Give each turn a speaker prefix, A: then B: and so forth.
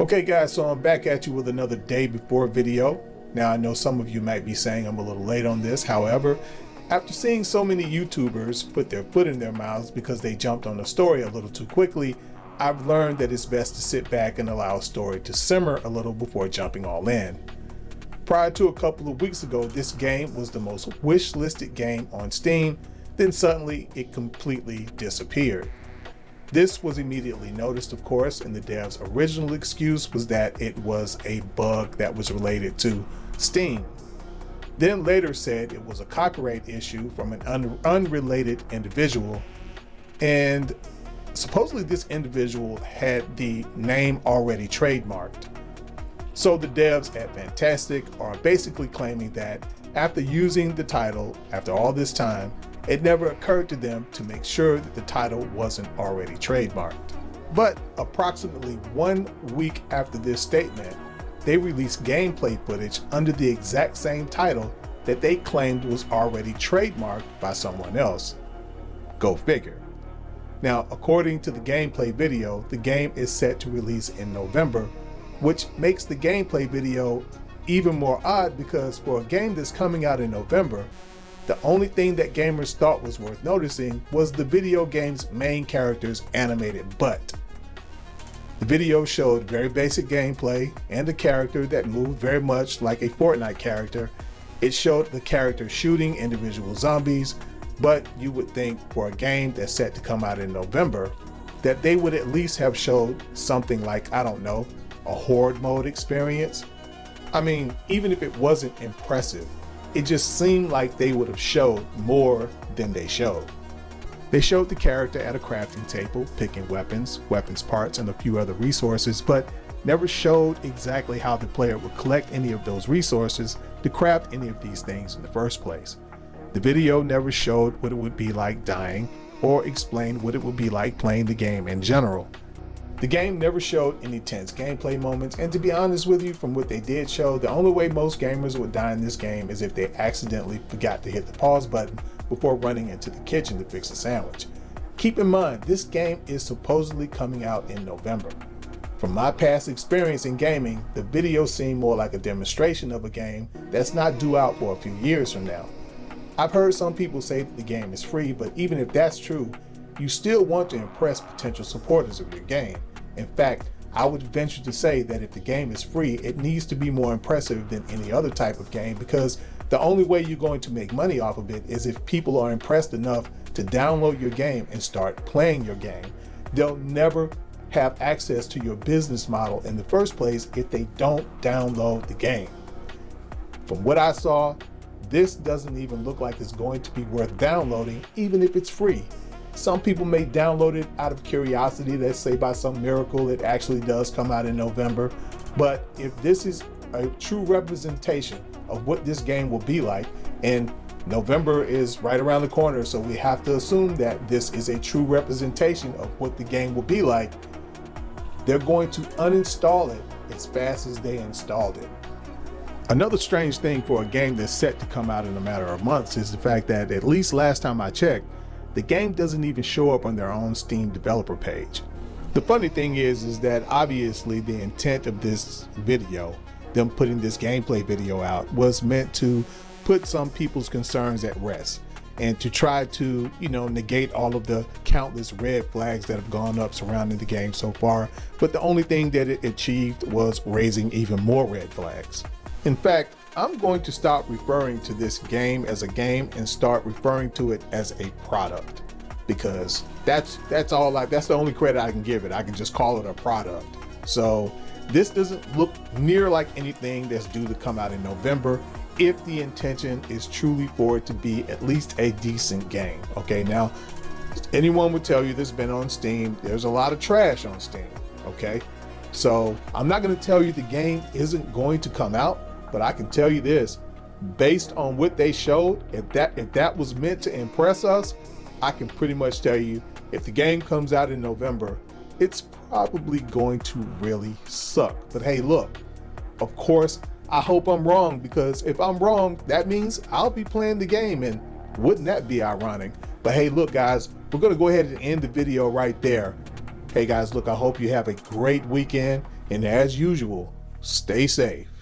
A: Okay guys, so I'm back at you with another day before video. Now I know some of you might be saying I'm a little late on this. However, after seeing so many YouTubers put their foot in their mouths because they jumped on a story a little too quickly, I've learned that it's best to sit back and allow a story to simmer a little before jumping all in. Prior to a couple of weeks ago, this game was the most wish-listed game on Steam, then suddenly it completely disappeared. This was immediately noticed, of course, and the dev's original excuse was that it was a bug that was related to Steam. Then later said it was a copyright issue from an unrelated individual, and supposedly this individual had the name already trademarked. So the devs at Fntastic are basically claiming that after using the title after all this time, it never occurred to them to make sure that the title wasn't already trademarked. But approximately 1 week after this statement, they released gameplay footage under the exact same title that they claimed was already trademarked by someone else. Go figure. Now, according to the gameplay video, the game is set to release in November, which makes the gameplay video even more odd because for a game that's coming out in November, the only thing that gamers thought was worth noticing was the video game's main character's animated butt. The video showed very basic gameplay and a character that moved very much like a Fortnite character. It showed the character shooting individual zombies, but you would think for a game that's set to come out in November that they would at least have showed something like, I don't know, a horde mode experience. I mean, even if it wasn't impressive, it just seemed like they would have showed more than they showed. They showed the character at a crafting table, picking weapons parts, and a few other resources, but never showed exactly how the player would collect any of those resources to craft any of these things in the first place. The video never showed what it would be like dying or explained what it would be like playing the game in general. The game never showed any tense gameplay moments, and to be honest with you, from what they did show, the only way most gamers would die in this game is if they accidentally forgot to hit the pause button before running into the kitchen to fix a sandwich. Keep in mind, this game is supposedly coming out in November. From my past experience in gaming, the video seemed more like a demonstration of a game that's not due out for a few years from now. I've heard some people say that the game is free, but even if that's true, you still want to impress potential supporters of your game. In fact, I would venture to say that if the game is free, it needs to be more impressive than any other type of game, because the only way you're going to make money off of it is if people are impressed enough to download your game and start playing your game. They'll never have access to your business model in the first place if they don't download the game. From what I saw, this doesn't even look like it's going to be worth downloading, even if it's free. Some people may download it out of curiosity, let's say by some miracle it actually does come out in November. But if this is a true representation of what this game will be like, and November is right around the corner, so we have to assume that this is a true representation of what the game will be like, they're going to uninstall it as fast as they installed it. Another strange thing for a game that's set to come out in a matter of months is the fact that, at least last time I checked, the game doesn't even show up on their own Steam developer page. The funny thing is that obviously the intent of this video, them putting this gameplay video out, was meant to put some people's concerns at rest and to try to, negate all of the countless red flags that have gone up surrounding the game so far. But the only thing that it achieved was raising even more red flags. In fact, I'm going to stop referring to this game as a game and start referring to it as a product, because that's the only credit I can give it. I can just call it a product. So this doesn't look near like anything that's due to come out in November, if the intention is truly for it to be at least a decent game. Okay, now anyone would tell you this has been on Steam. There's a lot of trash on Steam. Okay, so I'm not going to tell you the game isn't going to come out, but I can tell you this, based on what they showed, if that was meant to impress us, I can pretty much tell you if the game comes out in November, it's probably going to really suck. But hey, look, of course, I hope I'm wrong, because if I'm wrong, that means I'll be playing the game, and wouldn't that be ironic? But hey, look guys, we're gonna go ahead and end the video right there. Hey guys, look, I hope you have a great weekend. And as usual, stay safe.